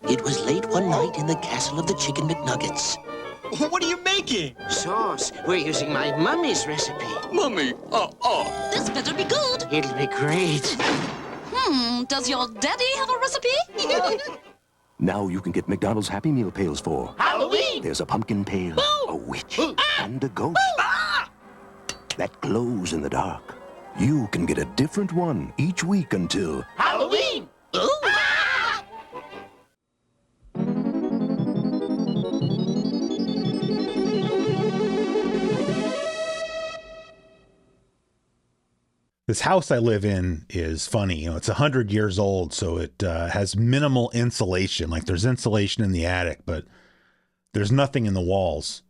It was late one night in the castle of the Chicken McNuggets. What are you making? Sauce. We're using my mummy's recipe. Mummy, This better be good. It'll be great. Does your daddy have a recipe? Now you can get McDonald's Happy Meal pails for Halloween! There's a pumpkin pail, a witch, and a ghost that glows in the dark. You can get a different one each week until Halloween! This house I live in is funny. You know, it's 100 years old, so it has minimal insulation. Like there's insulation in the attic, but there's nothing in the walls.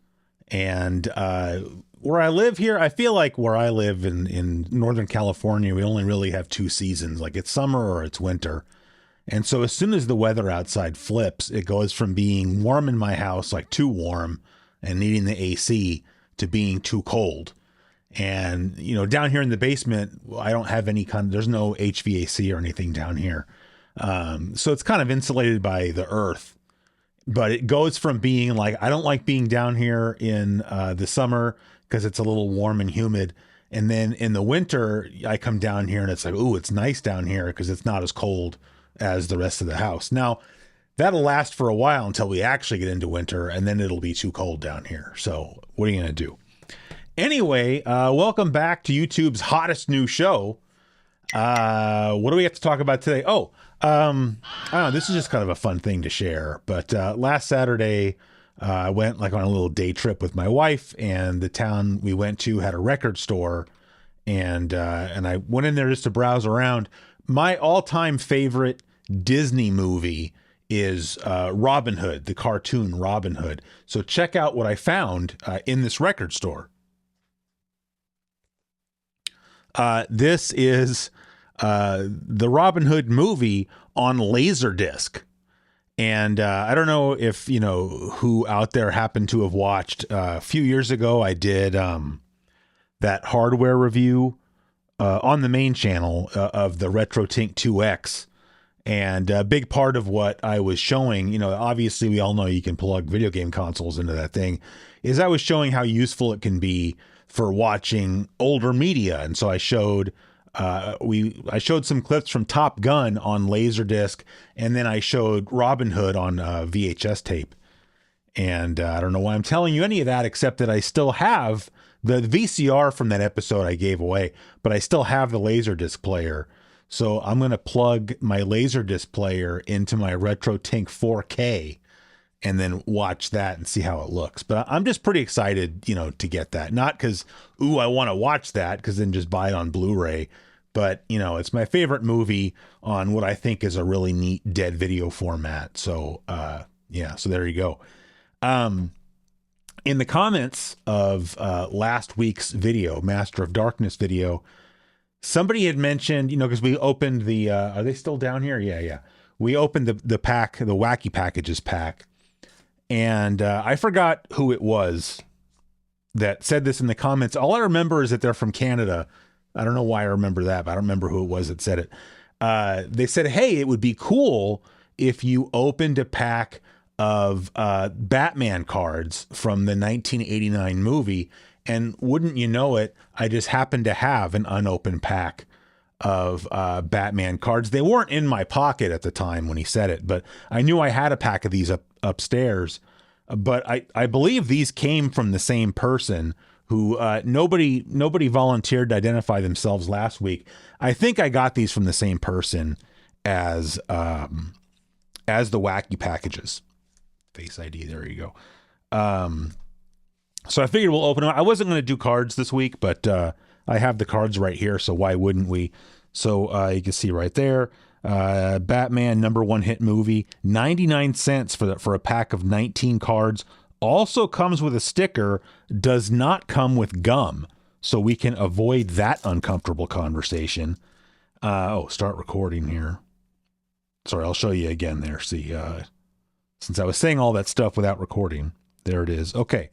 And where I live here, I feel like where I live in Northern California, we only really have two seasons. Like it's summer or it's winter. And so as soon as the weather outside flips, it goes from being warm in my house, like too warm and needing the AC, to being too cold. And, you know, down here in the basement, I don't have there's no HVAC or anything down here. So it's kind of insulated by the earth, but it goes from being like, I don't like being down here in the summer because it's a little warm and humid. And then in the winter, I come down here and it's like, ooh, it's nice down here because it's not as cold as the rest of the house. Now, that'll last for a while until we actually get into winter, and then it'll be too cold down here. So what are you going to do? Anyway, welcome back to YouTube's hottest new show. What do we have to talk about today? I don't know, this is just kind of a fun thing to share. But last Saturday, I went like on a little day trip with my wife, and the town we went to had a record store, and I went in there just to browse around. My all-time favorite Disney movie is Robin Hood, the cartoon Robin Hood. So check out what I found in this record store. This is the Robin Hood movie on Laserdisc. And I don't know if, you know, who out there happened to have watched. A few years ago, I did that hardware review on the main channel of the RetroTink 2X. And a big part of what I was showing, you know, obviously we all know you can plug video game consoles into that thing, is I was showing how useful it can be for watching older media. And so I showed I showed some clips from Top Gun on Laserdisc, and then I showed Robin Hood on VHS tape. And I don't know why I'm telling you any of that, except that I still have the VCR from that episode I gave away, but I still have the Laserdisc player. So I'm going to plug my Laserdisc player into my RetroTink 4K and then watch that and see how it looks. But I'm just pretty excited, you know, to get that. Not because, ooh, I want to watch that, because then just buy it on Blu-ray. But, you know, it's my favorite movie on what I think is a really neat dead video format. So, yeah, so there you go. In the comments of last week's video, Master of Darkness video, somebody had mentioned, you know, because we opened the, are they still down here? Yeah. We opened the pack, the Wacky Packages pack. And I forgot who it was that said this in the comments. All I remember is that they're from Canada. I don't know why I remember that, but I don't remember who it was that said it. They said, hey, it would be cool if you opened a pack of Batman cards from the 1989 movie. And wouldn't you know it, I just happened to have an unopened pack of Batman cards. They weren't in my pocket at the time when he said it, but I knew I had a pack of these upstairs. But I believe these came from the same person who nobody volunteered to identify themselves last week. I think I got these from the same person as the Wacky Packages. Face ID, there you go. So I figured we'll open them. I wasn't going to do cards this week, but I have the cards right here, so why wouldn't we? So you can see right there, Batman #1 hit movie, 99 cents for a pack of 19 cards. Also comes with a sticker, does not come with gum, so we can avoid that uncomfortable conversation. Start recording here. Sorry, I'll show you again there. See, since I was saying all that stuff without recording, there it is. Okay.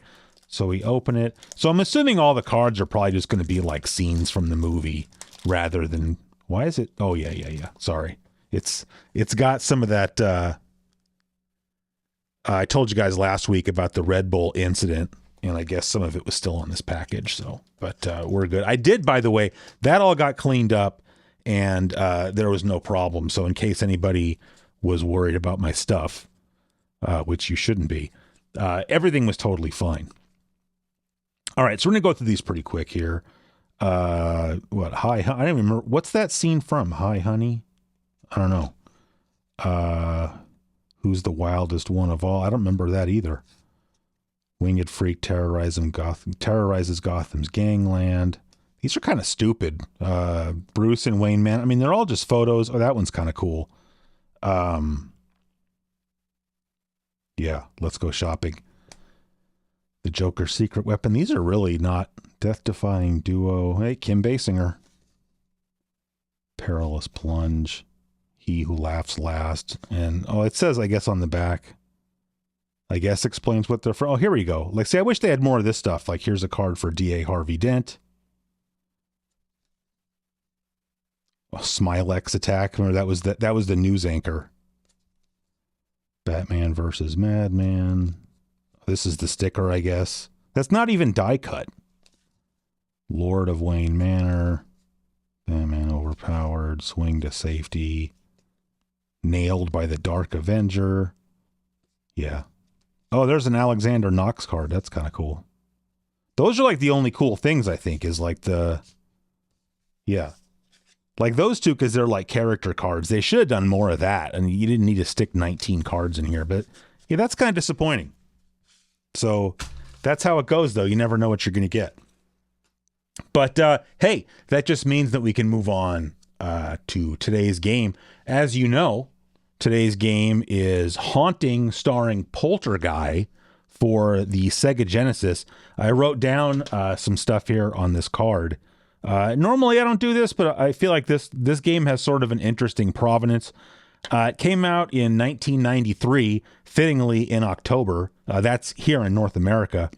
So we open it. So I'm assuming all the cards are probably just going to be like scenes from the movie rather than, why is it? Oh yeah. Sorry. It's got some of that, I told you guys last week about the Red Bull incident, and I guess some of it was still on this package. So, but we're good. I did, by the way, that all got cleaned up, and there was no problem. So in case anybody was worried about my stuff, which you shouldn't be, everything was totally fine. All right, so we're going to go through these pretty quick here. Hi, I don't even remember. What's that scene from? Hi, honey? I don't know. Who's the wildest one of all? I don't remember that either. Winged Freak terrorizes Gotham's gangland. These are kind of stupid. Bruce and Wayne Man. I mean, they're all just photos. Oh, that one's kind of cool. Yeah, let's go shopping. The Joker's secret weapon. These are really not death-defying duo. Hey, Kim Basinger. Perilous plunge. He who laughs last. And, oh, it says, I guess, on the back. I guess explains what they're from. Oh, here we go. Like, see, I wish they had more of this stuff. Like, here's a card for D.A. Harvey Dent. Oh, Smilex attack. Remember, that was the news anchor. Batman versus Madman. This is the sticker, I guess. That's not even die cut. Lord of Wayne Manor. Batman overpowered. Swing to safety. Nailed by the Dark Avenger. Yeah. Oh, there's an Alexander Knox card. That's kind of cool. Those are like the only cool things, I think, is like the... Yeah. Like those two, because they're like character cards. They should have done more of that. And you didn't need to stick 19 cards in here. But yeah, that's kind of disappointing. So that's how it goes, though. You never know what you're going to get. But hey, that just means that we can move on to today's game. As you know, today's game is Haunting, starring Polterguy for the Sega Genesis. I wrote down some stuff here on this card. Normally I don't do this, but I feel like this game has sort of an interesting provenance. It came out in 1993, fittingly in October. That's here in North America.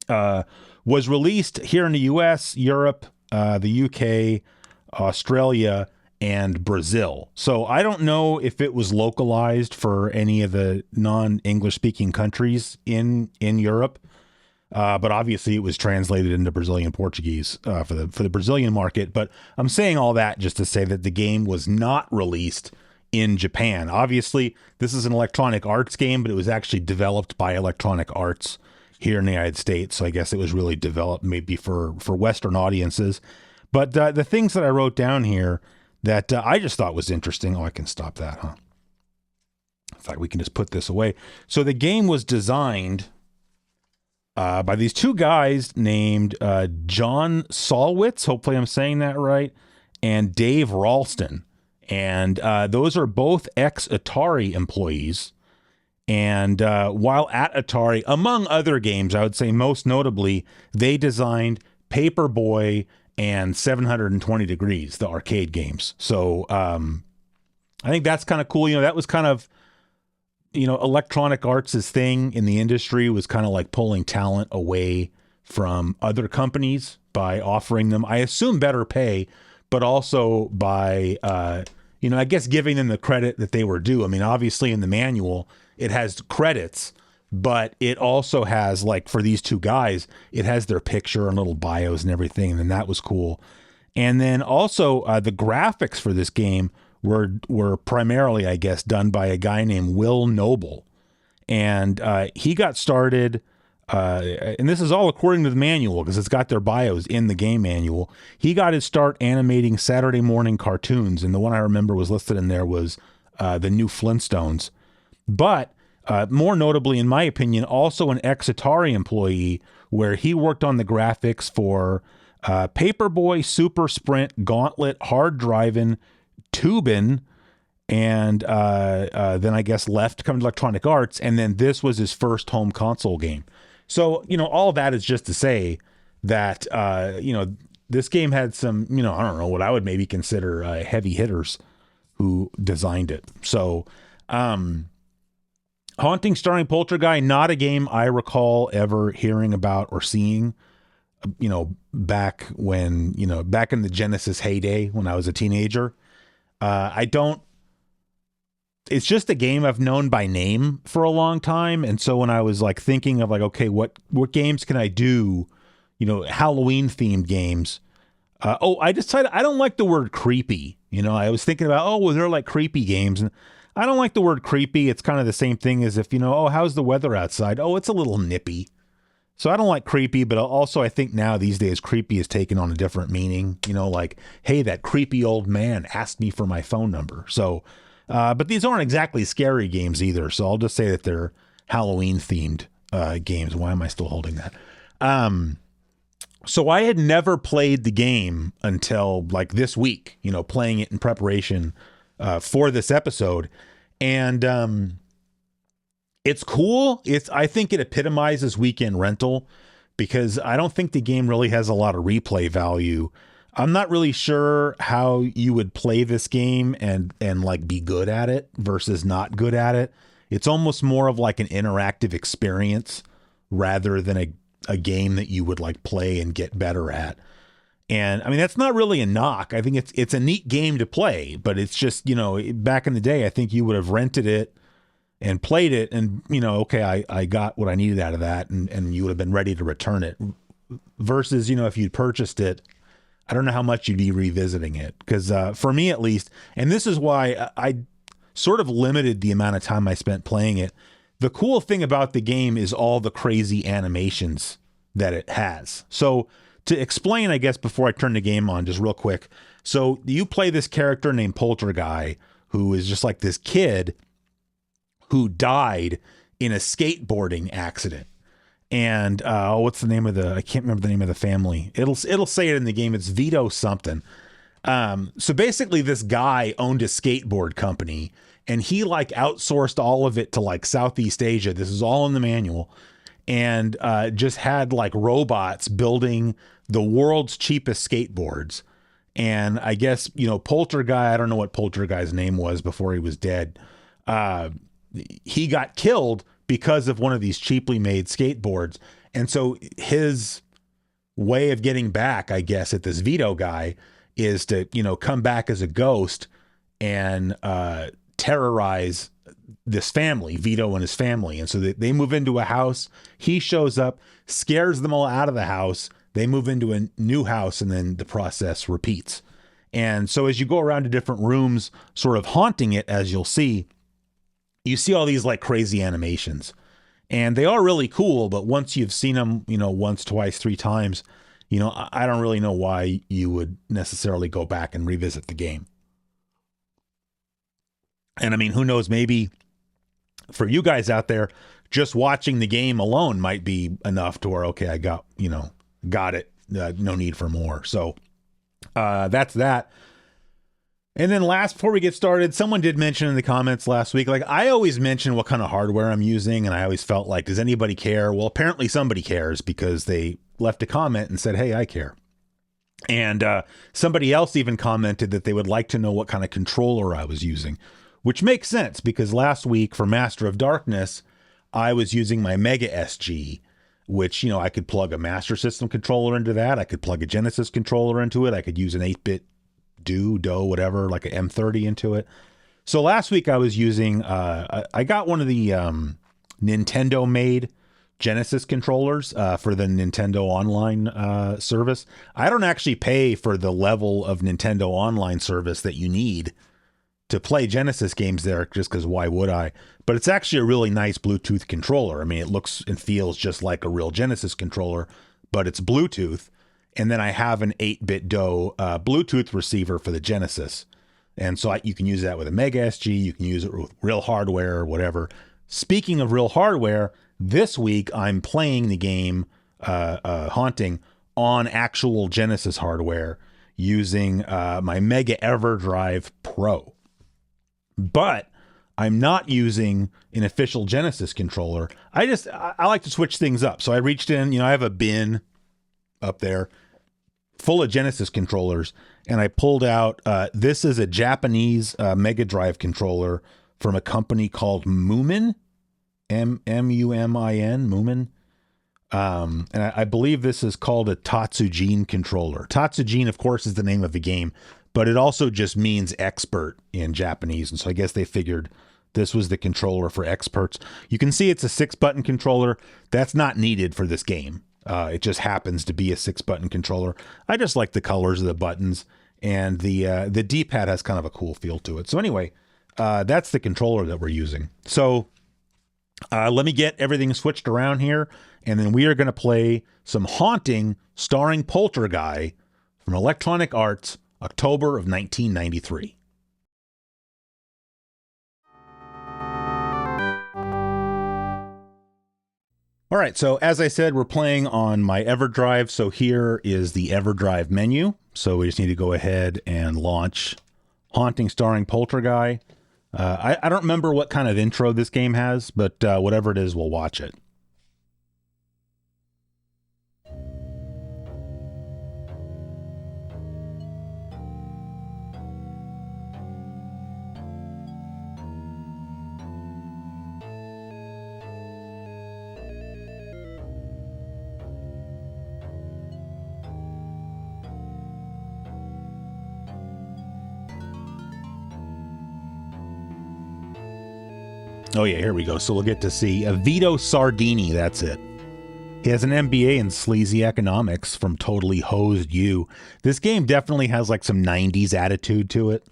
Was released here in the US, Europe, the UK, Australia, and Brazil. So I don't know if it was localized for any of the non-English speaking countries in Europe. But obviously it was translated into Brazilian Portuguese for the Brazilian market. But I'm saying all that just to say that the game was not released in Japan. Obviously, this is an Electronic Arts game, but it was actually developed by Electronic Arts here in the United States. So I guess it was really developed maybe for Western audiences. But the things that I wrote down here that I just thought was interesting. Oh, I can stop that, huh? In fact, we can just put this away. So the game was designed by these two guys named John Solwitz, hopefully I'm saying that right, and Dave Ralston. And those are both ex-Atari employees. And while at Atari, among other games, I would say most notably, they designed Paperboy and 720 Degrees, the arcade games. So I think that's kind of cool. You know, that was kind of, you know, Electronic Arts' thing in the industry was kind of like pulling talent away from other companies by offering them, I assume, better pay, but also by, you know, I guess giving them the credit that they were due. I mean, obviously in the manual, it has credits, but it also has, like, for these two guys, it has their picture and little bios and everything, and that was cool. And then also the graphics for this game were primarily, I guess, done by a guy named Will Noble. And he got started, and this is all according to the manual because it's got their bios in the game manual. He got his start animating Saturday morning cartoons, and the one I remember was listed in there was the new Flintstones. But more notably, in my opinion, also an ex-Atari employee where he worked on the graphics for Paperboy, Super Sprint, Gauntlet, Hard Drivin', Tubin, and then I guess left, come to Electronic Arts, and then this was his first home console game. So, you know, all that is just to say that, you know, this game had some, you know, I don't know, what I would maybe consider heavy hitters who designed it. So, Haunting, starring Polterguy, not a game I recall ever hearing about or seeing, you know, back when, you know, back in the Genesis heyday when I was a teenager. I don't it's just a game I've known by name for a long time. And so when I was like thinking of like, okay, what games can I do? You know, Halloween themed games. I decided I don't like the word creepy. You know, I was thinking about, oh, well, they're like creepy games. And I don't like the word creepy. It's kind of the same thing as if, you know, oh, how's the weather outside? Oh, it's a little nippy. So I don't like creepy, but also I think now these days creepy has taken on a different meaning. You know, like, hey, that creepy old man asked me for my phone number. So, but these aren't exactly scary games either. So I'll just say that they're Halloween themed games. Why am I still holding that? So I had never played the game until like this week, you know, playing it in preparation for this episode. And it's cool. I think it epitomizes weekend rental because I don't think the game really has a lot of replay value. I'm not really sure how you would play this game and like be good at it versus not good at it. It's almost more of like an interactive experience rather than a game that you would like play and get better at. And I mean, that's not really a knock. I think it's a neat game to play, but it's just, you know, back in the day, I think you would have rented it and played it and, you know, okay, I got what I needed out of that and you would have been ready to return it versus, you know, if you'd purchased it, I don't know how much you'd be revisiting it because for me at least, and this is why I sort of limited the amount of time I spent playing it. The cool thing about the game is all the crazy animations that it has. So to explain, I guess, before I turn the game on, just real quick. So you play this character named Polterguy, who is just like this kid who died in a skateboarding accident. And what's the name of I can't remember the name of the family. It'll say it in the game. It's Vito something. So basically this guy owned a skateboard company and he like outsourced all of it to like Southeast Asia. This is all in the manual. And just had like robots building the world's cheapest skateboards. And I guess, you know, Polterguy, I don't know what Polterguy's name was before he was dead. He got killed because of one of these cheaply made skateboards. And so his way of getting back, I guess, at this Vito guy is to, you know, come back as a ghost and terrorize this family, Vito and his family. And so they move into a house. He shows up, scares them all out of the house. They move into a new house and then the process repeats. And so as you go around to different rooms, sort of haunting it, as you'll see, you see all these like crazy animations and they are really cool. But once you've seen them, you know, once, twice, three times, you know, I don't really know why you would necessarily go back and revisit the game. And I mean, who knows, maybe for you guys out there, just watching the game alone might be enough to where, okay, I got it. No need for more. So that's that. And then before we get started, someone did mention in the comments last week, like I always mention what kind of hardware I'm using. And I always felt like, does anybody care? Well, apparently somebody cares because they left a comment and said, hey, I care. And somebody else even commented that they would like to know what kind of controller I was using, which makes sense because last week for Master of Darkness, I was using my Mega SG, which, you know, I could plug a Master System controller into that. I could plug a Genesis controller into it. I could use an 8-bit Do, whatever, like an M30 into it. So last week I was using, I got one of the Nintendo made Genesis controllers for the Nintendo Online service. I don't actually pay for the level of Nintendo Online service that you need to play Genesis games there, just because why would I? But it's actually a really nice Bluetooth controller. I mean, it looks and feels just like a real Genesis controller, but it's Bluetooth. And then I have an 8-bit DO Bluetooth receiver for the Genesis. And so you can use that with a Mega SG. You can use it with real hardware or whatever. Speaking of real hardware, this week I'm playing the game Haunting on actual Genesis hardware using my Mega EverDrive Pro. But I'm not using an official Genesis controller. I like to switch things up. So I reached in, you know, I have a bin up there full of Genesis controllers, and I pulled out, this is a Japanese Mega Drive controller from a company called Moomin, M-U-M-I-N, Moomin. And I believe this is called a Tatsujin controller. Tatsujin, of course, is the name of the game, but it also just means expert in Japanese. And so I guess they figured this was the controller for experts. You can see it's a 6-button controller. That's not needed for this game. It just happens to be a 6-button controller. I just like the colors of the buttons, and the D-pad has kind of a cool feel to it. So anyway, that's the controller that we're using. So let me get everything switched around here, and then we are going to play some Haunting starring Polterguy from Electronic Arts, October of 1993. All right, so as I said, we're playing on my EverDrive. So here is the EverDrive menu. So we just need to go ahead and launch Haunting starring Polterguy. I don't remember what kind of intro this game has, but whatever it is, we'll watch it. Oh yeah, here we go. So we'll get to see Vito Sardini, that's it. He has an MBA in sleazy economics from Totally Hosed You. This game definitely has like some 90s attitude to it.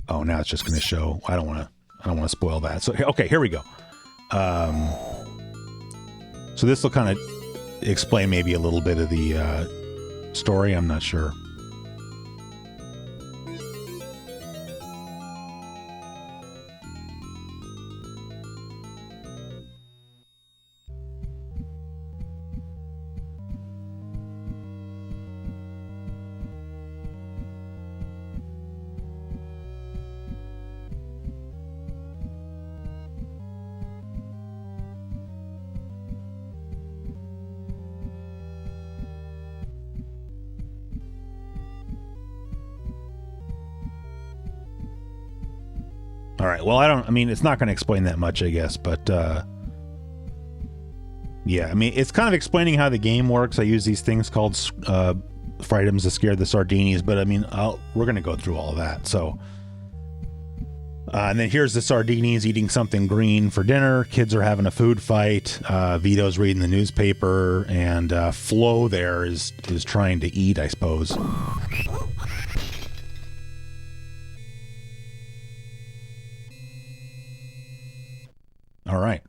Oh, now it's just going to show. I don't want to spoil that. So okay, here we go. So this will kind of explain maybe a little bit of the story. I'm not sure. All right. Well, I mean, it's not going to explain that much, I guess, but yeah, I mean, it's kind of explaining how the game works. I use these things called frightums to scare the Sardinis, but I mean, we're going to go through all of that. So, and then here's the Sardinis eating something green for dinner. Kids are having a food fight. Vito's reading the newspaper, and Flo there is trying to eat, I suppose. All right.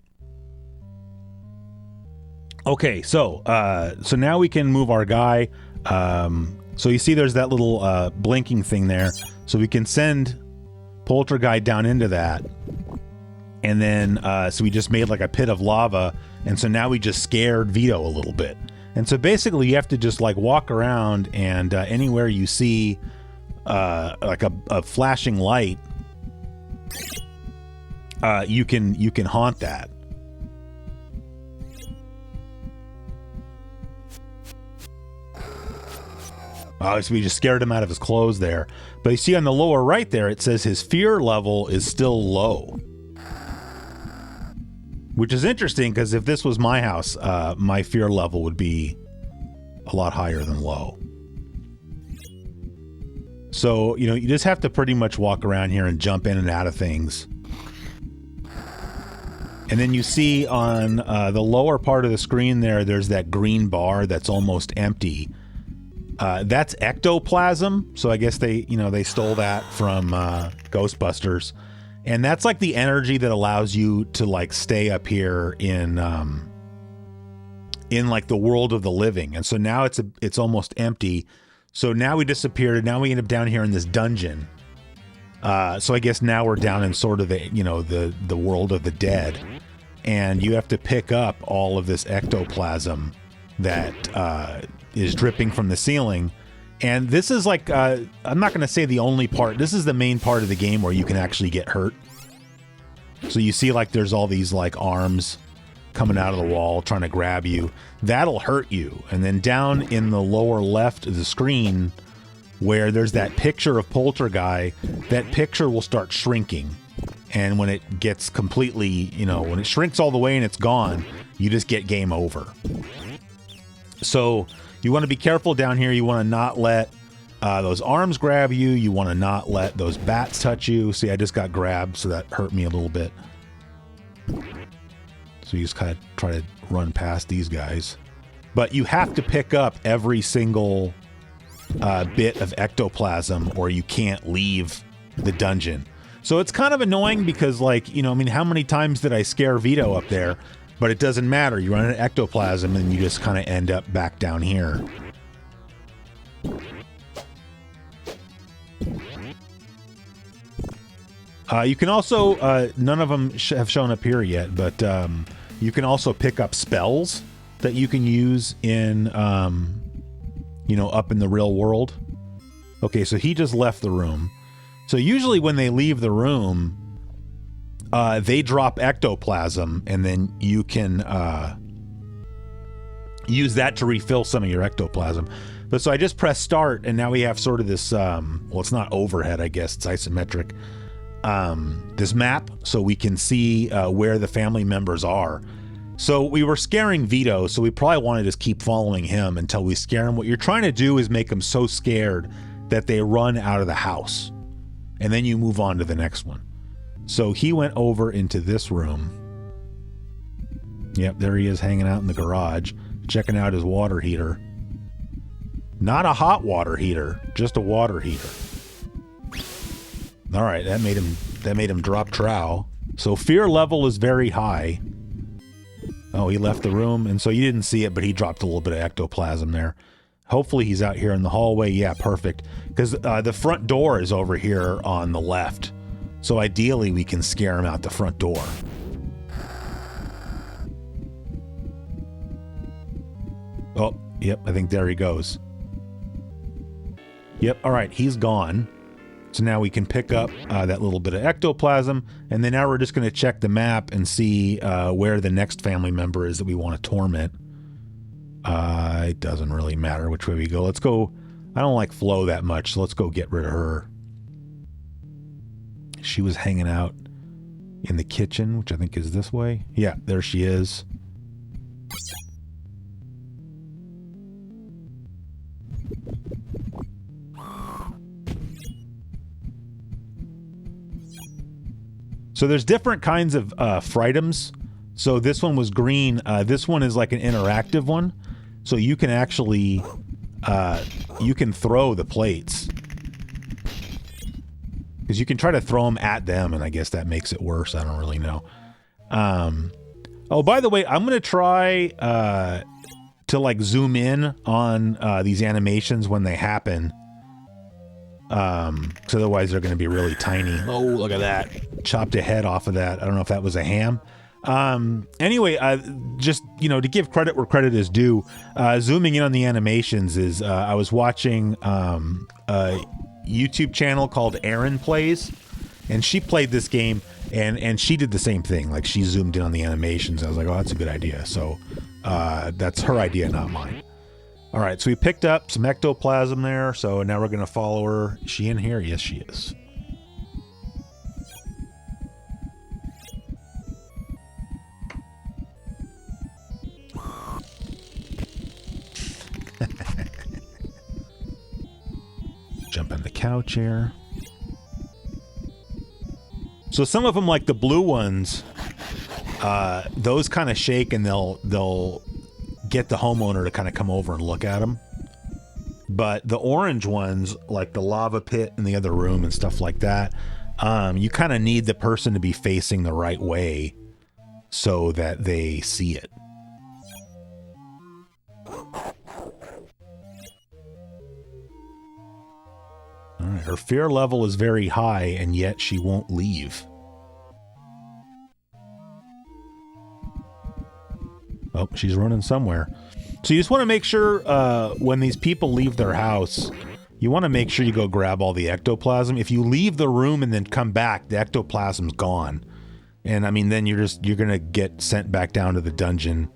Okay, so now we can move our guy. So you see there's that little blinking thing there. So we can send Polterguy down into that. And then, so we just made like a pit of lava. And so now we just scared Vito a little bit. And so basically you have to just like walk around, and anywhere you see like a flashing light, you can haunt that. So we just scared him out of his clothes there. But you see on the lower right there, it says his fear level is still low. Which is interesting, because if this was my house, my fear level would be a lot higher than low. So, you know, you just have to pretty much walk around here and jump in and out of things. And then you see on the lower part of the screen there, there's that green bar that's almost empty. That's ectoplasm. So I guess they stole that from Ghostbusters. And that's like the energy that allows you to like stay up here in like the world of the living. And so now it's almost empty. So now we disappeared, and now we end up down here in this dungeon. So I guess now we're down in sort of the world of the dead, and you have to pick up all of this ectoplasm that is dripping from the ceiling. And this is like, I'm not going to say the only part. This is the main part of the game where you can actually get hurt. So you see like there's all these like arms coming out of the wall trying to grab you. That'll hurt you. And then down in the lower left of the screen where there's that picture of Polterguy, that picture will start shrinking. And when it gets completely, when it shrinks all the way and it's gone, you just get game over. So you want to be careful down here. You want to not let those arms grab you. You want to not let those bats touch you. See, I just got grabbed, so that hurt me a little bit. So you just kind of try to run past these guys. But you have to pick up every single bit of ectoplasm or you can't leave the dungeon. So it's kind of annoying because, like, you know, I mean, how many times did I scare Vito up there? But it doesn't matter. You run an ectoplasm and you just kind of end up back down here. You can also, none of them have shown up here yet, but you can also pick up spells that you can use in, you know, up in the real world. Okay, so he just left the room. So usually when they leave the room, they drop ectoplasm, and then you can use that to refill some of your ectoplasm. But so I just pressed start, and now we have sort of this, well, it's not overhead, I guess, it's isometric. This map, so we can see where the family members are. So we were scaring Vito, so we probably want to just keep following him until we scare him. What you're trying to do is make them so scared that they run out of the house, and then you move on to the next one. So he went over into this room. Yep, there he is hanging out in the garage, checking out his water heater. Not a hot water heater, just a water heater. All right, that made him drop trowel. So fear level is very high. Oh, he left the room, and so you didn't see it, but he dropped a little bit of ectoplasm there. Hopefully he's out here in the hallway. Yeah, perfect. Because the front door is over here on the left. So ideally we can scare him out the front door. Oh, yep, I think there he goes. Yep, all right, he's gone. So now we can pick up that little bit of ectoplasm, and then now we're just going to check the map and see where the next family member is that we want to torment. It doesn't really matter which way we go. Let's go. I don't like Flo that much, so let's go get rid of her. She was hanging out in the kitchen, which I think is this way. Yeah, there she is. So there's different kinds of frightums. So this one was green. This one is like an interactive one. So you can actually, you can throw the plates. Because you can try to throw them at them, and I guess that makes it worse. I don't really know. Oh, by the way, I'm going to try to like zoom in on these animations when they happen. Because otherwise they're going to be really tiny. Oh, look at that. Chopped a head off of that. I don't know if that was a ham. Anyway, just, you know, to give credit where credit is due, zooming in on the animations is, I was watching a YouTube channel called Aaron Plays, and she played this game, and she did the same thing. Like, she zoomed in on the animations. I was like, oh, that's a good idea. So that's her idea, not mine. All right, so we picked up some ectoplasm there, so now we're going to follow her. Is she in here? Yes, she is. Jump on the couch here. So some of them, like the blue ones, those kind of shake and they'll get the homeowner to kind of come over and look at them. But the orange ones, like the lava pit in the other room and stuff like that, you kind of need the person to be facing the right way so that they see it. All right, her fear level is very high, and yet she won't leave. Oh, she's running somewhere. So you just want to make sure when these people leave their house, you want to make sure you go grab all the ectoplasm. If you leave the room and then come back, the ectoplasm's gone. And I mean, then you're going to get sent back down to the dungeon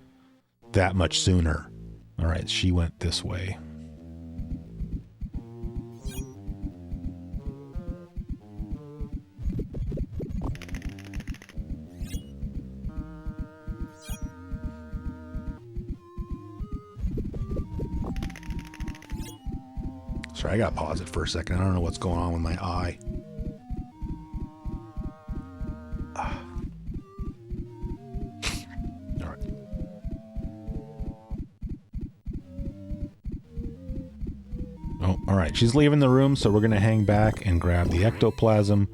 that much sooner. All right, she went this way. Sorry, I gotta pause it for a second. I don't know what's going on with my eye. All right. Oh, all right. She's leaving the room, so we're gonna hang back and grab the ectoplasm.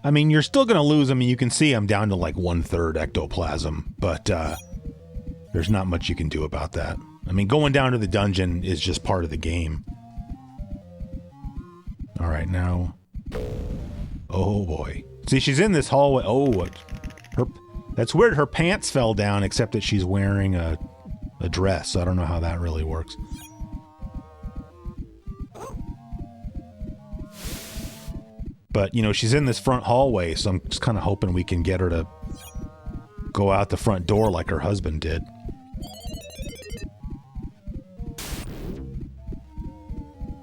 I mean, you're still gonna lose. I mean, you can see I'm down to like 1/3 ectoplasm, but there's not much you can do about that. I mean, going down to the dungeon is just part of the game. All right, now. Oh boy. See, she's in this hallway. Oh, what? That's weird. Her pants fell down, except that she's wearing a dress. So I don't know how that really works. But, you know, she's in this front hallway, so I'm just kind of hoping we can get her to go out the front door like her husband did.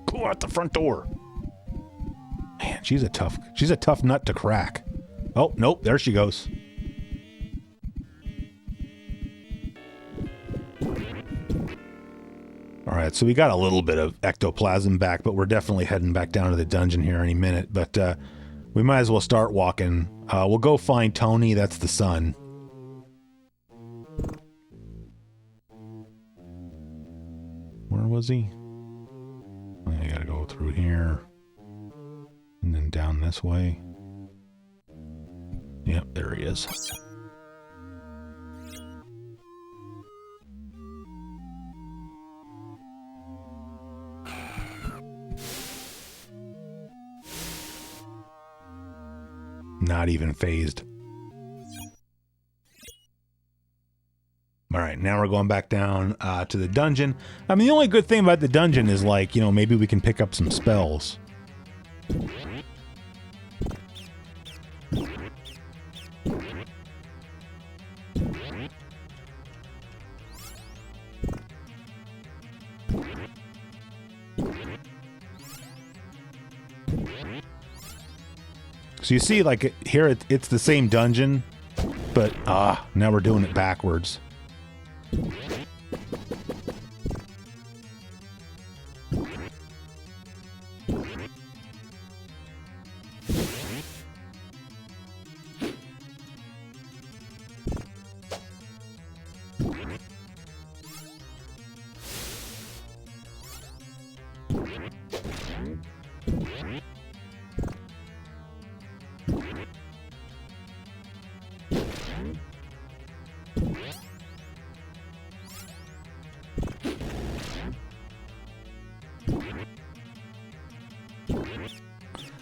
Go out the front door. Man, she's a tough nut to crack. Oh, nope, there she goes. All right, so we got a little bit of ectoplasm back, but we're definitely heading back down to the dungeon here any minute. But we might as well start walking. We'll go find Tony. That's the son. Where was he? I gotta go through here. And then down this way. Yep, there he is. Not even phased. All right, now we're going back down to the dungeon. I mean, the only good thing about the dungeon is, like, you know, maybe we can pick up some spells. So you see, like, here it's the same dungeon, but now we're doing it backwards.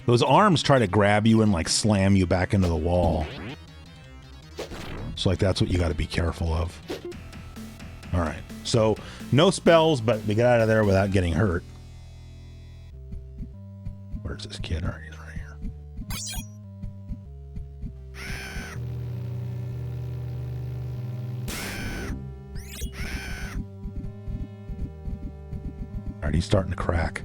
Those arms try to grab you and, like, slam you back into the wall. So, like, that's what you got to be careful of. All right. So, no spells, but we got out of there without getting hurt. Where's this kid? All right, he's right here. All right, he's starting to crack.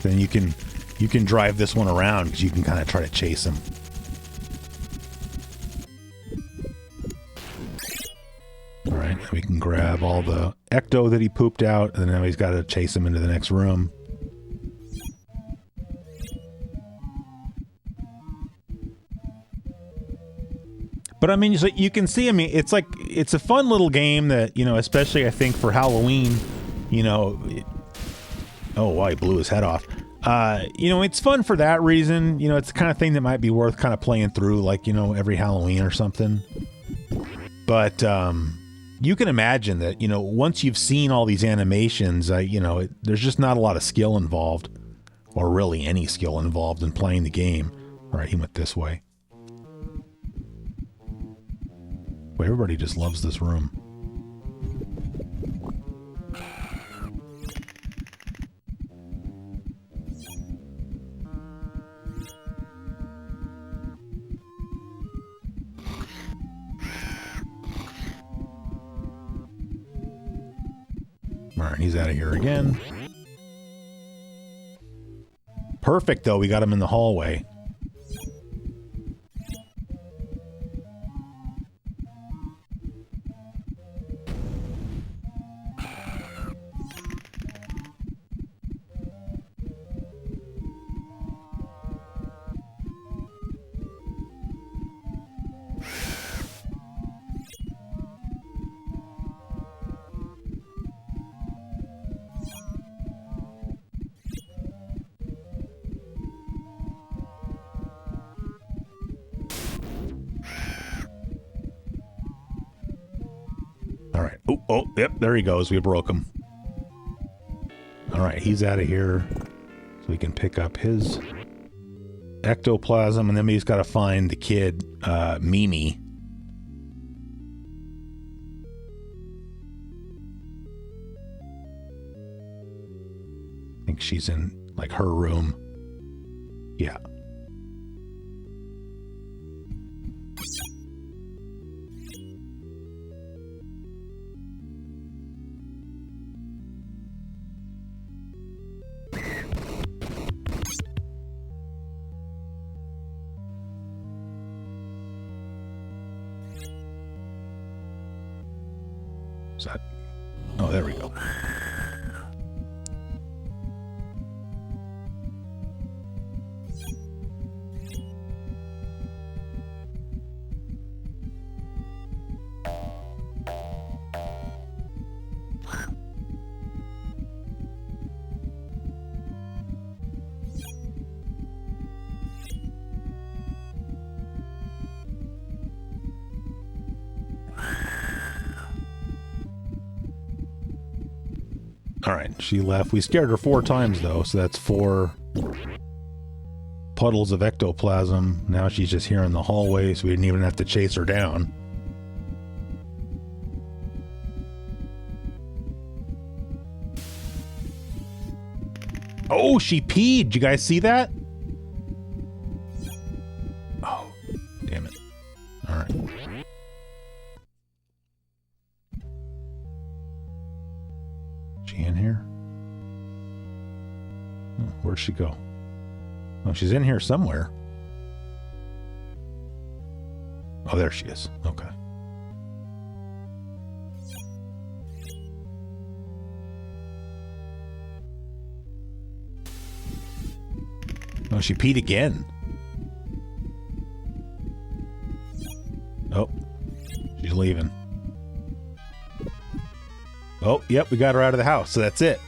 Then you can drive this one around because you can kind of try to chase him. All right, we can grab all the ecto that he pooped out, and now he's got to chase him into the next room. But I mean, so you can see, I mean, it's like, it's a fun little game that, you know, especially I think for Halloween, you know, oh, wow, he blew his head off. You know, it's fun for that reason. You know, it's the kind of thing that might be worth kind of playing through, like, you know, every Halloween or something. But you can imagine that, you know, once you've seen all these animations, you know, there's just not a lot of skill involved, or really any skill involved in playing the game. All right, he went this way. Boy, everybody just loves this room. All right, he's out of here again. Perfect, though. We got him in the hallway. Oh, yep, there he goes. We broke him. All right, he's out of here. So we can pick up his ectoplasm, and then we just got to find the kid, Mimi. I think she's in, like, her room. Yeah. Is that... Oh, there we go. All right, she left. We scared her 4 times, though, so that's 4 puddles of ectoplasm. Now she's just here in the hallway, so we didn't even have to chase her down. Oh, she peed. Did you guys see that? Oh, damn it. All right. She in here? Oh, where'd she go? Oh, she's in here somewhere. Oh, there she is. Okay. Oh, she peed again. Oh, she's leaving. Oh, yep, we got her out of the house, so that's it.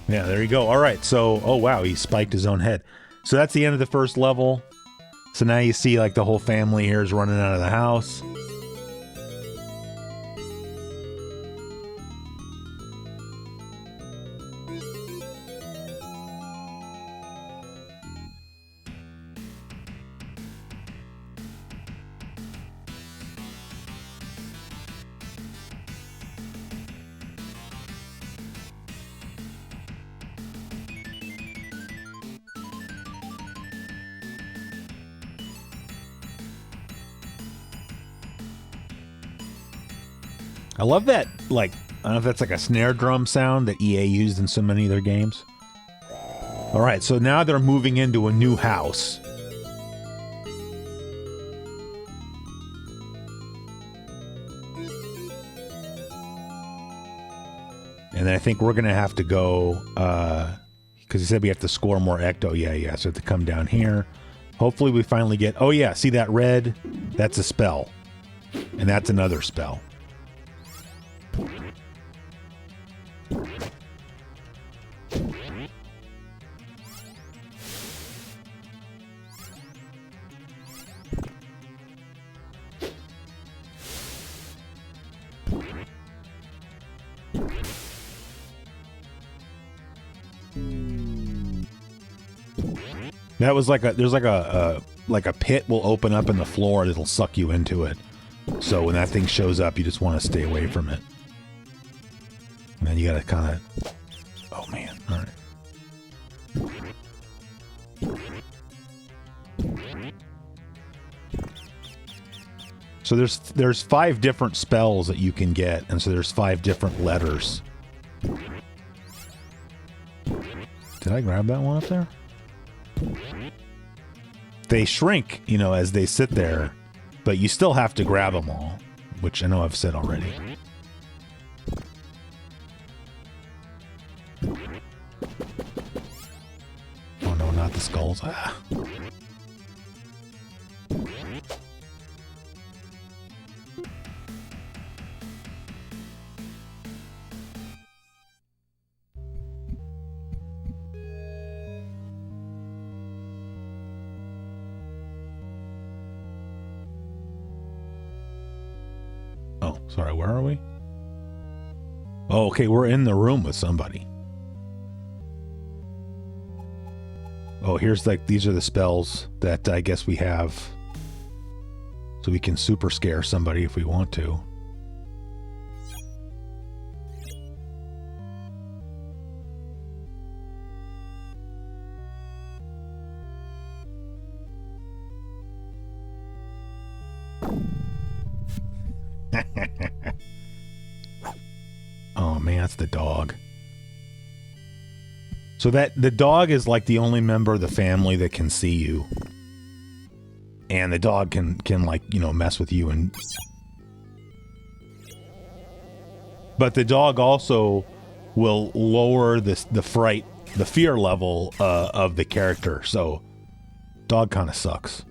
Yeah, there you go. All right, so, oh wow, he spiked his own head. So that's the end of the first level. So now you see, like, the whole family here is running out of the house. I love that, like, I don't know if that's like a snare drum sound that EA used in so many of their games. All right, so now they're moving into a new house. And then I think we're going to have to go, because he said we have to score more ecto. Yeah, so we have to come down here. Hopefully we finally get, oh yeah, see that red? That's a spell. And that's another spell. That was like a, there's like a pit will open up in the floor and it'll suck you into it. So when that thing shows up, you just want to stay away from it. And then you gotta kind of, oh man, all right. So there's 5 different spells that you can get, and so there's 5 different letters. Did I grab that one up there? They shrink, you know, as they sit there, but you still have to grab them all, which I know I've said already. Oh no, not the skulls. Ah. Oh, sorry, where are we? Oh, okay, we're in the room with somebody. Oh, here's like, these are the spells that I guess we have. So we can super scare somebody if we want to. Oh man, that's the dog. So that the dog is like the only member of the family that can see you. And the dog can like, you know, mess with you and but the dog also will lower the fear level of the character. So dog kind of sucks.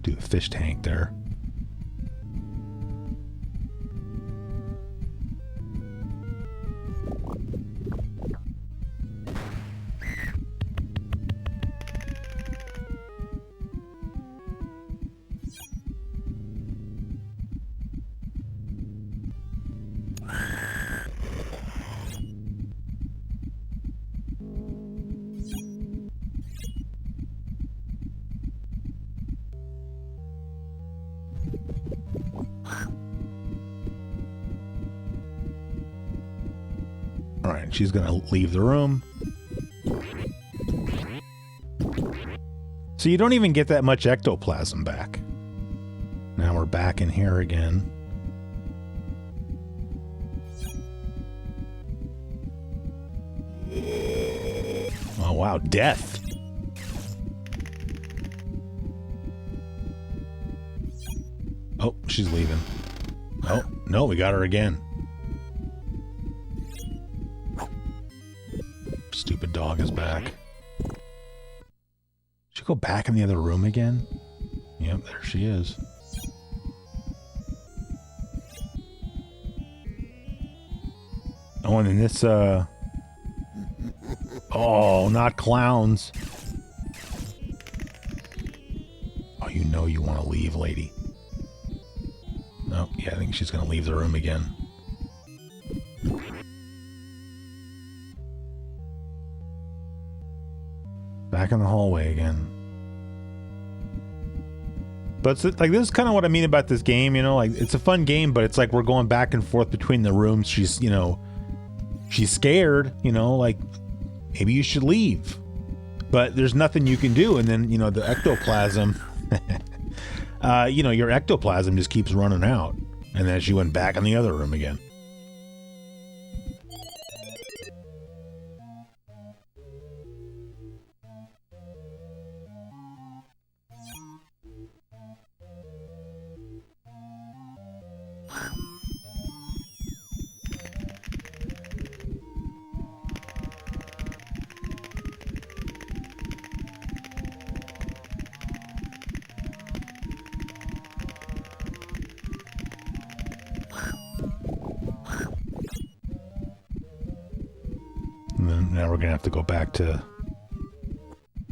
Do a fish tank there. All right, she's gonna leave the room. So you don't even get that much ectoplasm back. Now we're back in here again. Oh wow, death. Oh, she's leaving. Oh, no, we got her again. Stupid dog is back. Should go back in the other room again? Yep, there she is. Oh, and then this, oh, not clowns. Oh, you know you want to leave, lady. No, yeah, I think she's going to leave the room again. Back in the hallway again. But it's like, this is kind of what I mean about this game, you know, like it's a fun game, but it's like we're going back and forth between the rooms. She's, you know, she's scared, you know, like maybe you should leave, but there's nothing you can do. And then, you know, the ectoplasm, you know, your ectoplasm just keeps running out. And then she went back in the other room again. Now we're gonna have to go back to...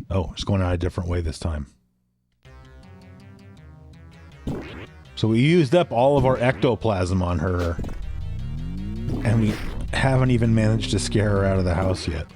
Oh, it's going out a different way this time. So we used up all of our ectoplasm on her, and we haven't even managed to scare her out of the house yet.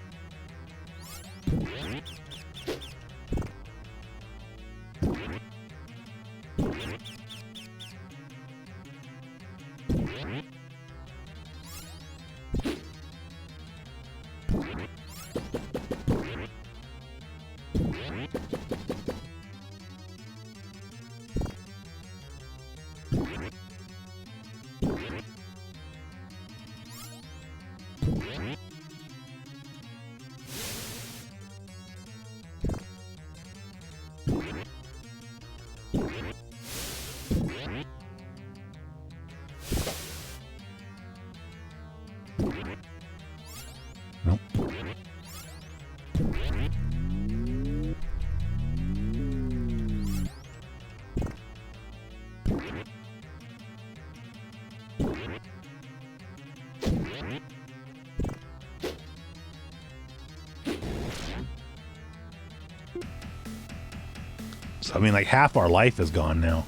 So, I mean, like, half our life is gone now.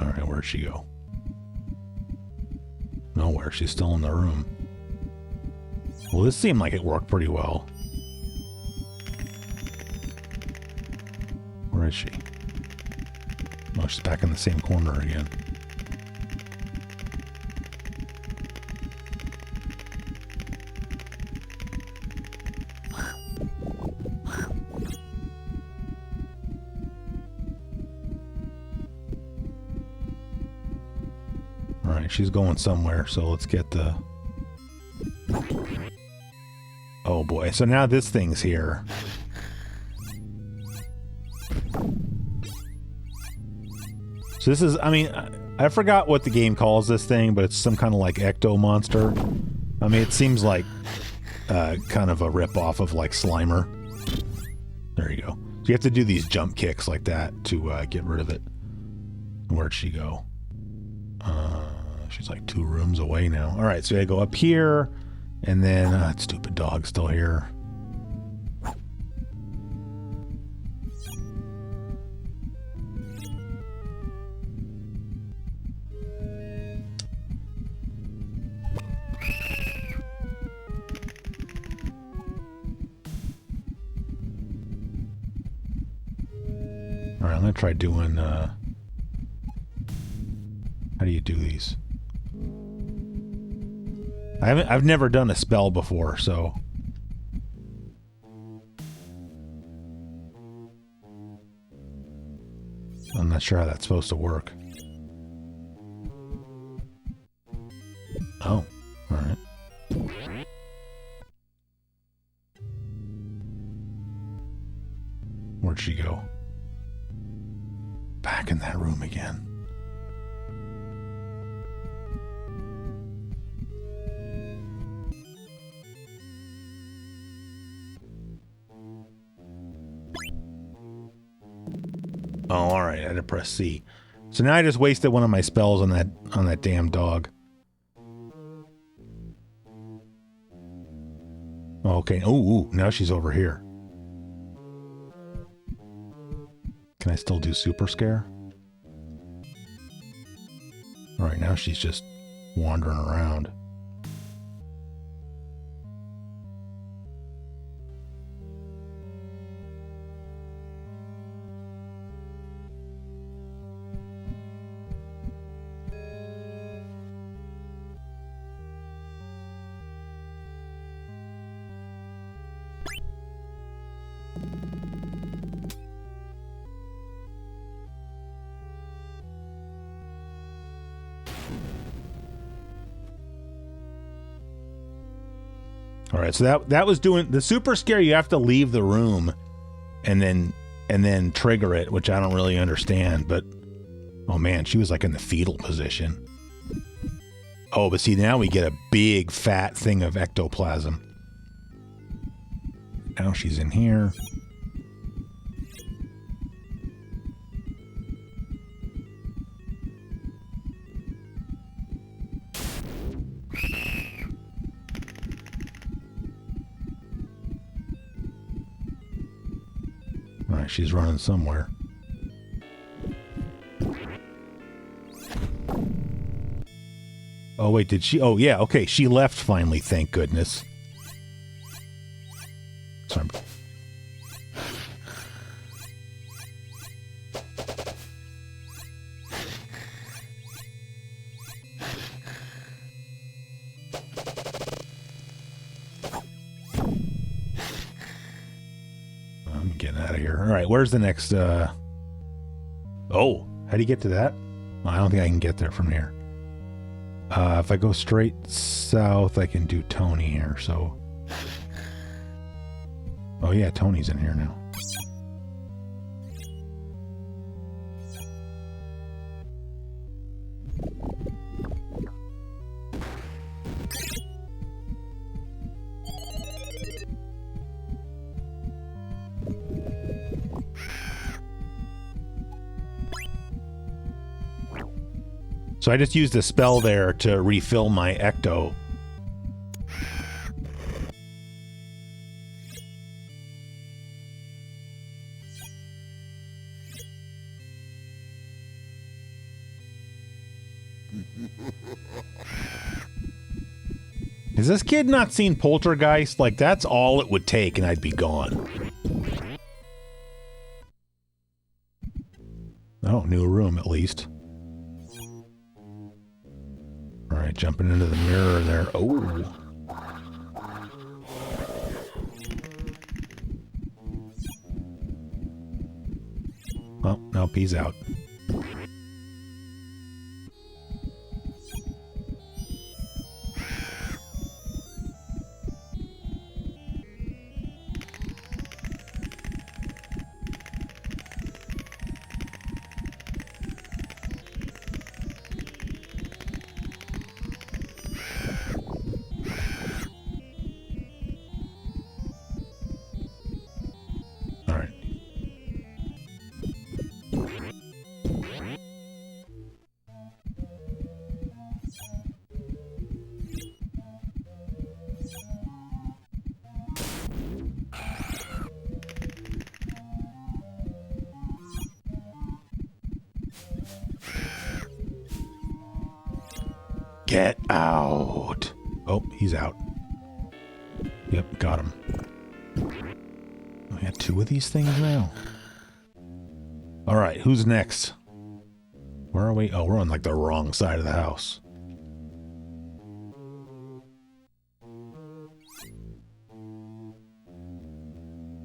All right, where'd she go? Nowhere. She's still in the room. Well, this seemed like it worked pretty well. Where is she? Oh, she's back in the same corner again. All right, she's going somewhere, so let's get the... Oh boy, so now this thing's here. So this is, I mean, I forgot what the game calls this thing, but it's some kind of like ecto monster. I mean, it seems like kind of a rip-off of like Slimer. There you go. So you have to do these jump kicks like that to get rid of it. Where'd she go? She's like 2 rooms away now. All right, so I go up here, and then that stupid dog's still here. All right, I'm gonna try doing. How do you do these? I've never done a spell before, so. I'm not sure how that's supposed to work. Oh, all right. Where'd she go? Back in that room again. Oh, all right. I had to press C. So now I just wasted one of my spells on that damn dog. Okay. Ooh, now she's over here. Can I still do super scare? All right, now she's just wandering around. All right, so that was doing the super scare. You have to leave the room, and then trigger it, which I don't really understand. But oh man, she was like in the fetal position. Oh, but see, now we get a big fat thing of ectoplasm. Now she's in here. All right, she's running somewhere. Oh, wait, did she? Oh, yeah, okay, she left finally, thank goodness. So I'm getting out of here. All right, where's the next, Oh, how do you get to that? Well, I don't think I can get there from here. If I go straight south, I can do Tony here, so... Oh yeah, Tony's in here now. So I just used a spell there to refill my ecto. Has this kid not seen Poltergeist? Like, that's all it would take and I'd be gone. Oh, new room at least. Alright, jumping into the mirror there. Oh. Well, nope, he's out. Get out. Oh, he's out. Yep, got him. We got 2 of these things now. All right, who's next? Where are we? Oh, we're on like the wrong side of the house.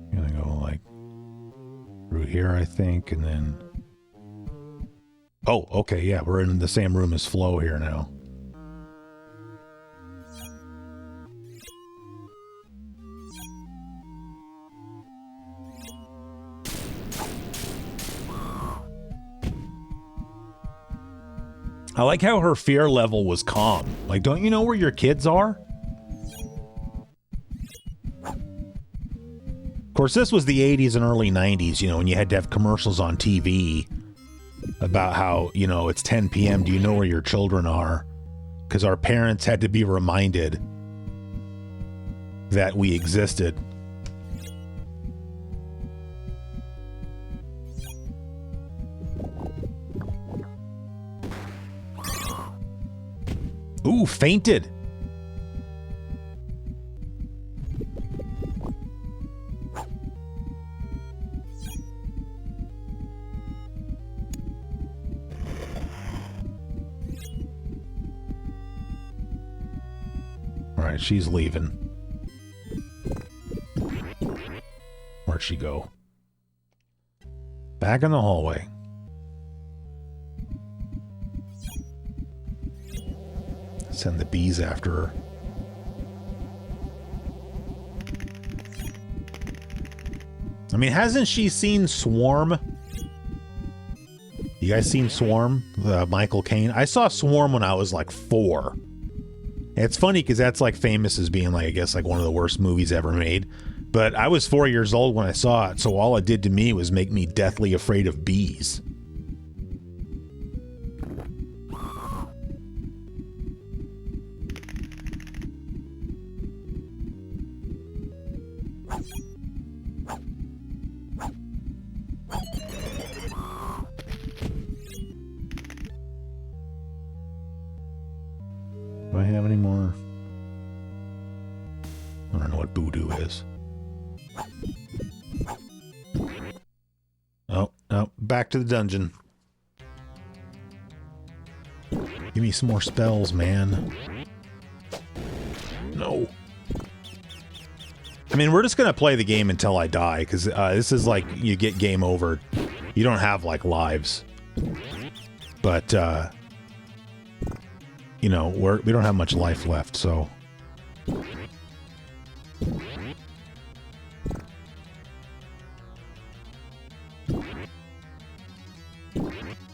I'm gonna go like through here, I think, and then... Oh, okay, yeah, we're in the same room as Flo here now. I like how her fear level was calm. Like, don't you know where your kids are? Of course, this was the 80s and early 90s, you know, when you had to have commercials on TV about how, you know, it's 10 p.m. Do you know where your children are? Because our parents had to be reminded that we existed. Ooh, fainted. All right, she's leaving. Where'd she go? Back in the hallway. Send the bees after her. I mean, hasn't she seen Swarm? You guys seen Swarm? Michael Caine? I saw Swarm when I was like 4. And it's funny because that's like famous as being like, I guess, like one of the worst movies ever made. But I was 4 years old when I saw it, so all it did to me was make me deathly afraid of bees. Do I have any more? I don't know what voodoo is. Oh, no. Back to the dungeon. Give me some more spells, man. No. I mean, we're just going to play the game until I die, because this is like, you get game over. You don't have, like, lives. But, you know, we don't have much life left, so...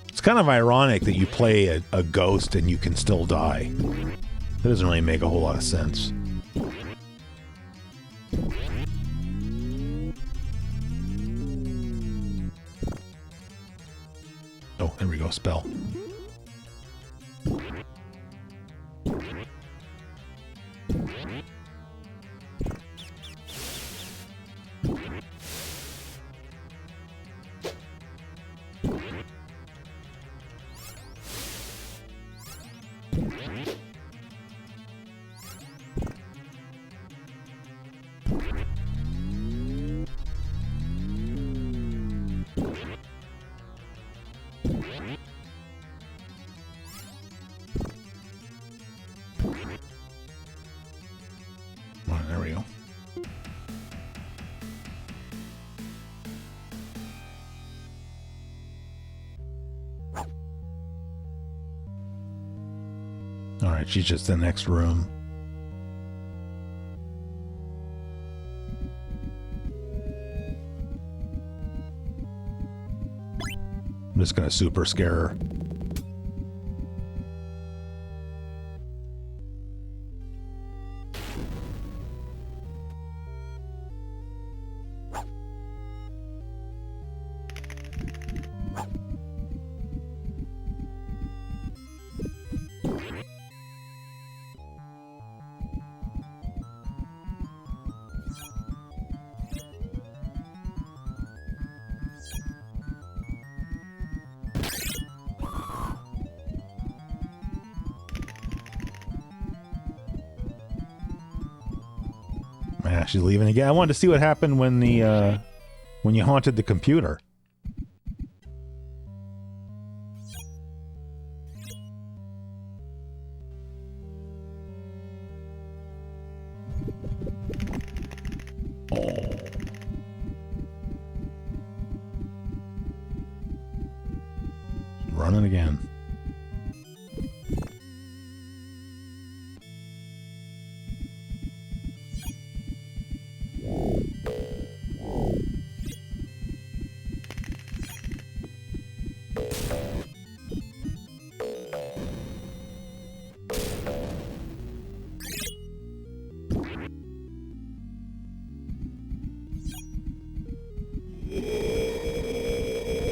It's kind of ironic that you play a ghost and you can still die. That doesn't really make a whole lot of sense. Oh, there we go, spell. Oh, there we go. All right, she's just in the next room. I'm just gonna super scare her. Yeah, she's leaving again. I wanted to see what happened when the when you haunted the computer. Oh. She's running again.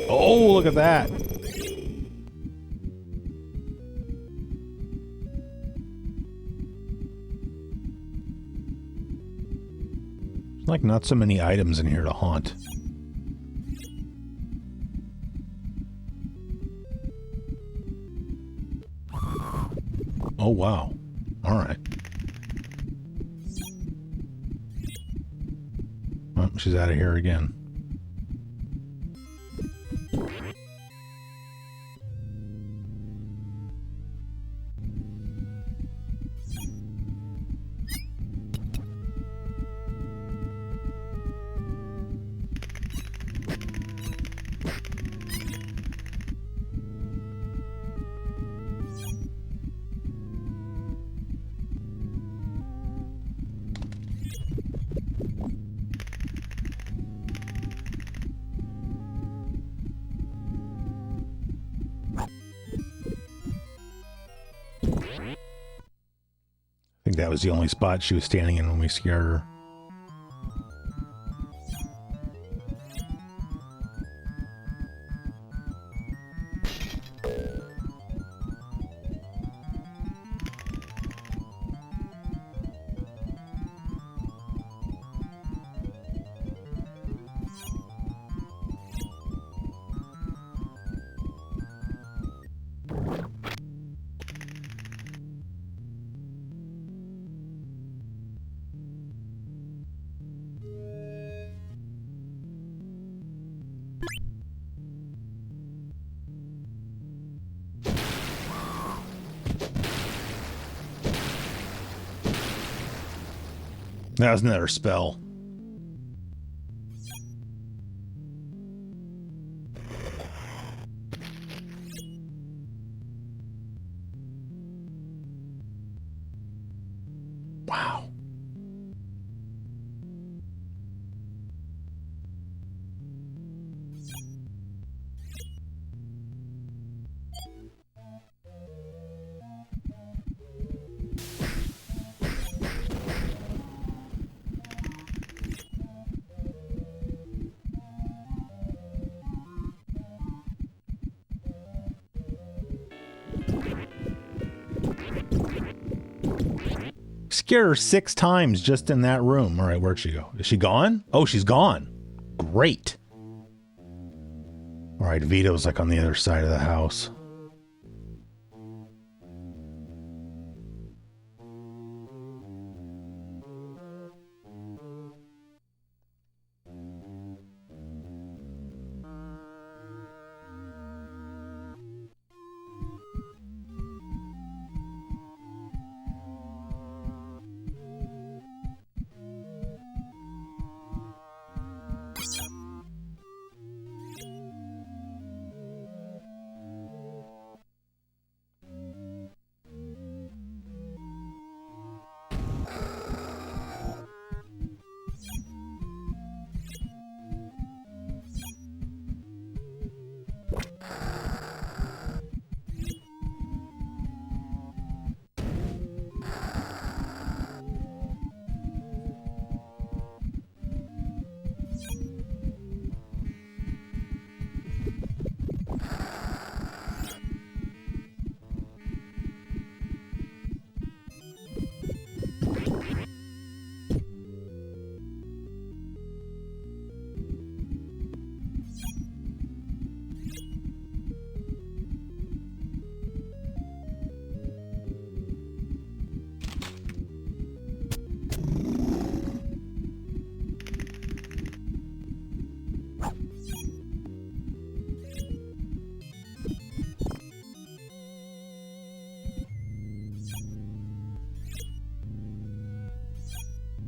Oh, look at that. There's like not so many items in here to haunt. Oh, wow. All right. Oh, she's out of here again. I think that was the only spot she was standing in when we scared her. That was another spell. Wow. Scare her 6 times just in that room. All right, where'd she go? Is she gone? Oh, she's gone. Great. All right, Vito's like on the other side of the house.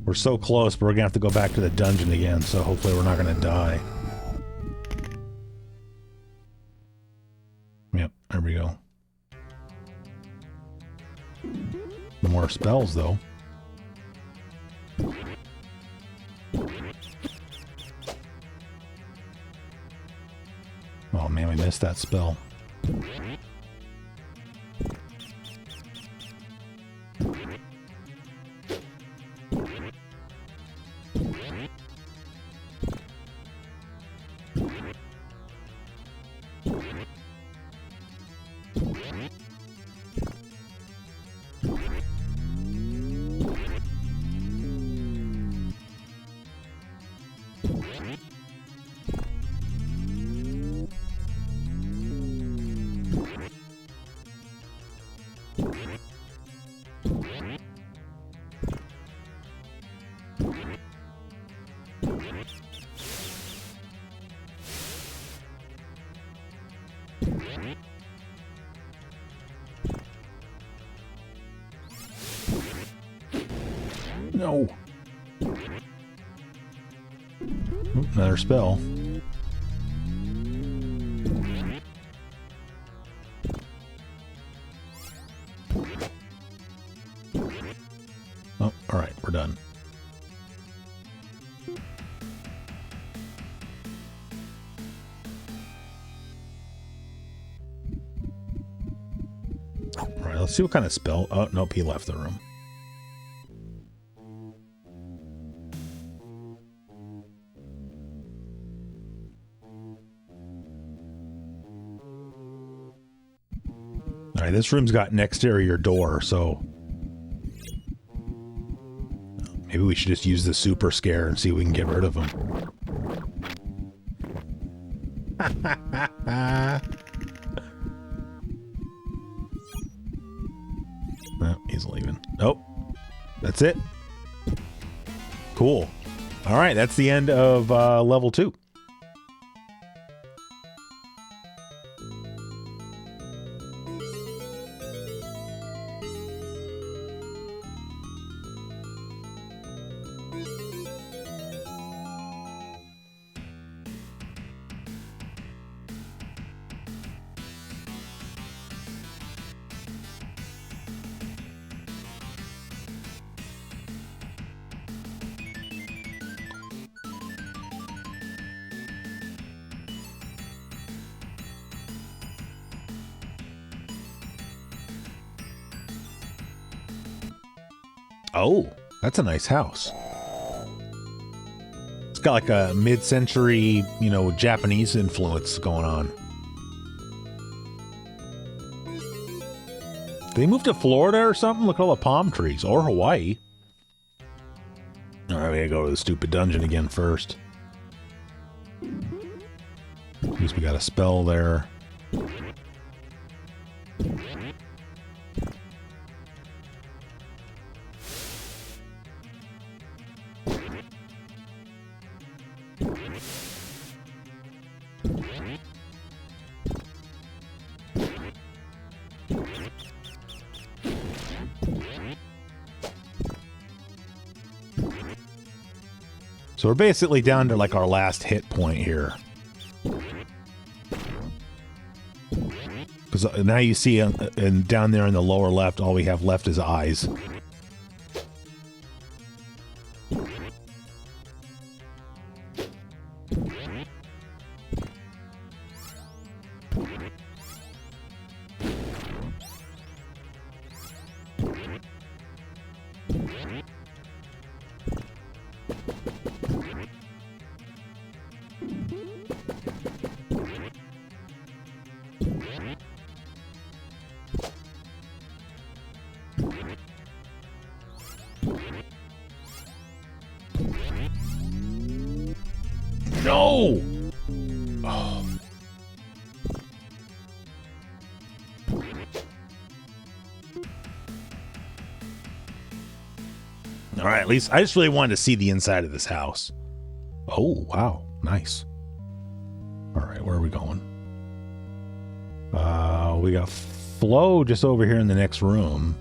We're so close, but we're gonna have to go back to the dungeon again, so hopefully we're not gonna die. Yep, there we go. No more spells, though. Oh man, we missed that spell. No. Oop, another spell. Oh, all right, we're done. All right, let's see what kind of spell. Oh, nope, he left the room. All right, this room's got an exterior door, so maybe we should just use the super scare and see if we can get rid of him. No, he's leaving. Nope. That's it. Cool. All right, that's the end of level 2. Oh, that's a nice house. It's got like a mid-century, you know, Japanese influence going on. Did they move to Florida or something? Look at all the palm trees. Or Hawaii. All right, we gotta go to the stupid dungeon again first. At least we got a spell there. So we're basically down to like our last hit point here. Because now you see and down there in the lower left, all we have left is eyes. No! Oh. All right, at least I just really wanted to see the inside of this house. Oh, wow. Nice. All right, where are we going? We got Flo just over here in the next room.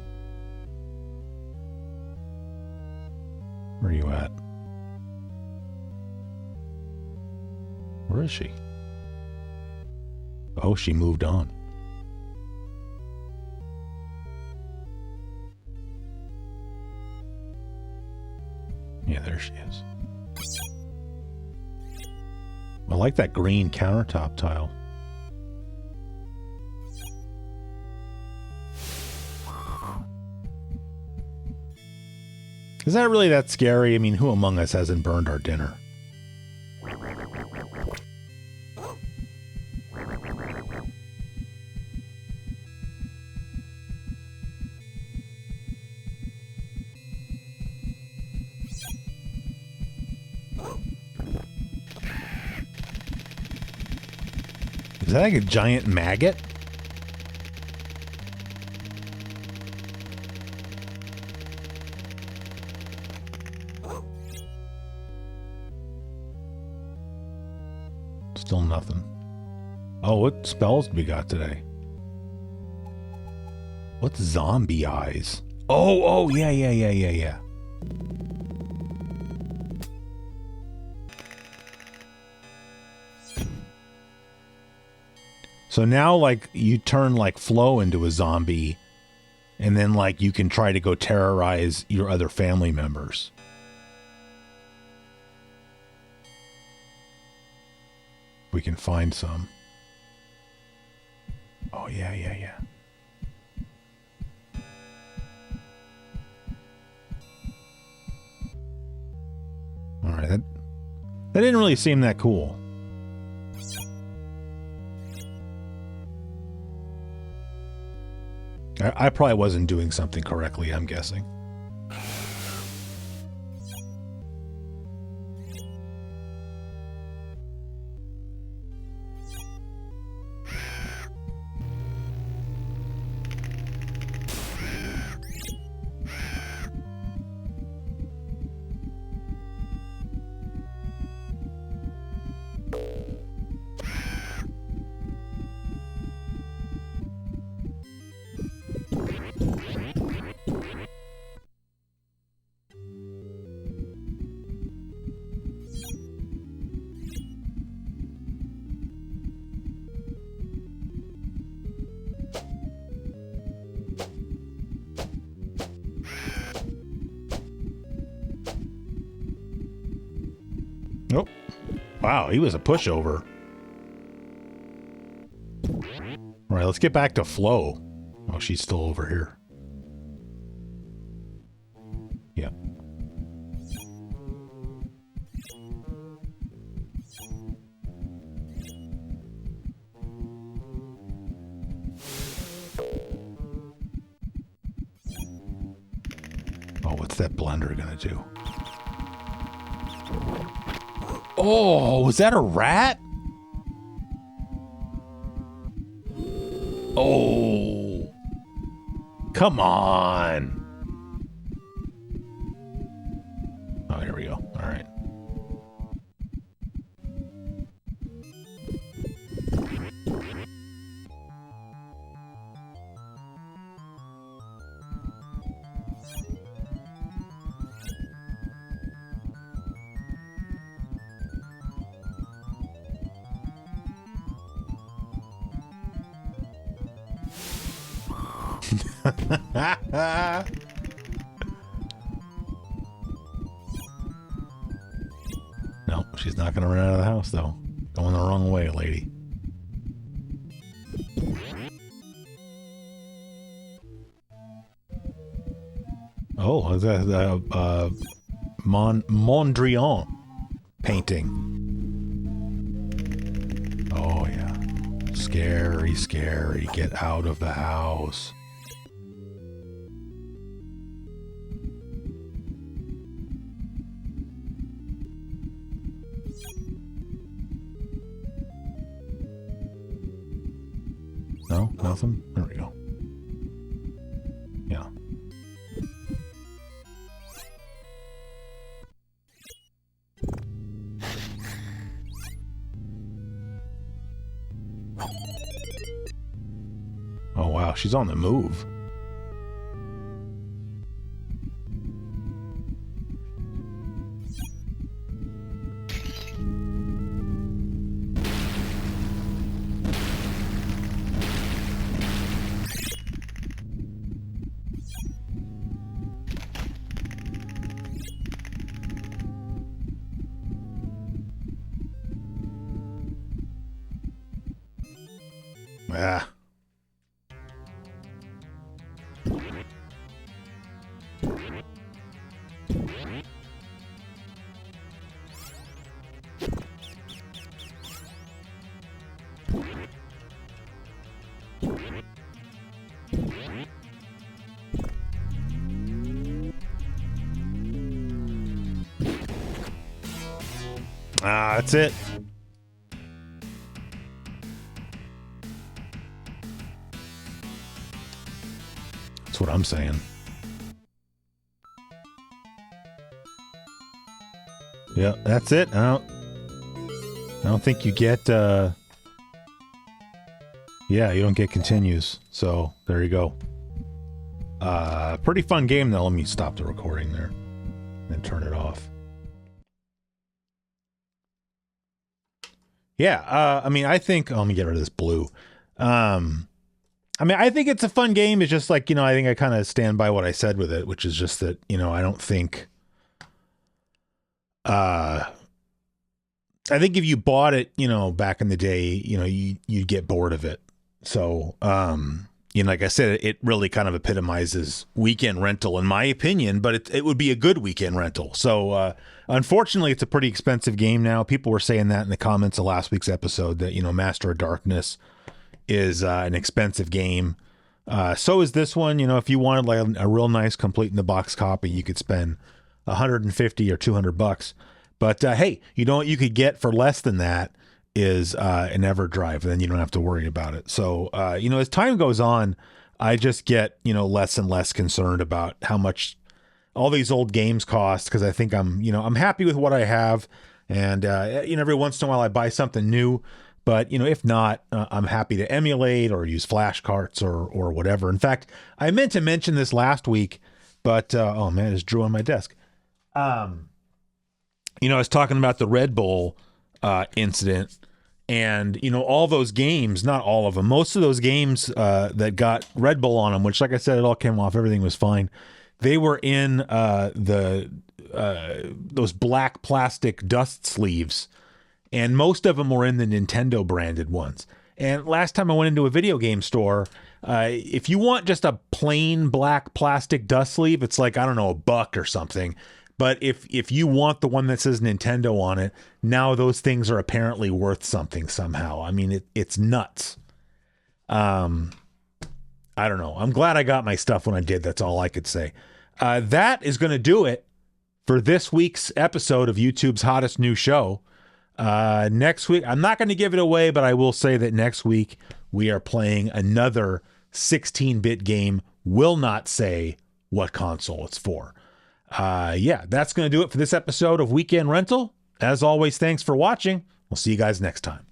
Where are you at? Where is she? Oh, she moved on. Yeah, there she is. I like that green countertop tile. Is that really that scary? I mean, who among us hasn't burned our dinner? Is that like a giant maggot? Still nothing. Oh, what spells do we got today? What's zombie eyes? Oh, yeah. So now, like, you turn, like, Flo into a zombie, and then, like, you can try to go terrorize your other family members. We can find some. Oh, yeah. All right, that didn't really seem that cool. I probably wasn't doing something correctly, I'm guessing. Nope. Wow, he was a pushover. All right, let's get back to Flo. Oh, she's still over here. Yep. Oh, what's that blender gonna do? Oh, was that a rat? Oh, come on. Oh, here we go. All right. No, she's not gonna run out of the house though. Going the wrong way, lady. Oh, is that Mondrian painting? Oh yeah, scary. Get out of the house. No, nothing. There we go. Yeah. Oh wow, she's on the move. Ah. That's it. That's what I'm saying. Yeah, that's it. I don't think you get yeah, you don't get continues. So there you go. Pretty fun game though. Let me stop the recording there and turn it off. Yeah, I mean, I think, let me get rid of this blue. I mean, I think it's a fun game. It's just like, I think I kind of stand by what I said with it, which is just that, I don't think, I think if you bought it, back in the day, you'd get bored of it. So, like I said, it really kind of epitomizes weekend rental in my opinion, but it would be a good weekend rental. So, unfortunately, it's a pretty expensive game now. People were saying that in the comments of last week's episode that, Master of Darkness is an expensive game. So is this one. If you wanted like a real nice complete in the box copy, you could spend $150 or $200. But hey, what you could get for less than that is an EverDrive, and then you don't have to worry about it. So as time goes on, I just get less and less concerned about how much all these old games cost, because I think I'm happy with what I have, and every once in a while I buy something new. But, if not, I'm happy to emulate or use flash carts or whatever. In fact, I meant to mention this last week, but, oh man, it's drew on my desk. I was talking about the Red Bull incident, and, all those games, not all of them, most of those games that got Red Bull on them, which, like I said, it all came off, everything was fine. They were in those black plastic dust sleeves. And most of them were in the Nintendo branded ones. And last time I went into a video game store, if you want just a plain black plastic dust sleeve, it's like, I don't know, $1 or something. But if you want the one that says Nintendo on it, now those things are apparently worth something somehow. I mean, it's nuts. I don't know. I'm glad I got my stuff when I did. That's all I could say. That is going to do it for this week's episode of YouTube's hottest new show. Next week, I'm not going to give it away, but I will say that next week we are playing another 16-bit game. Will not say what console it's for. Yeah, that's going to do it for this episode of Weekend Rental. As always, thanks for watching. We'll see you guys next time.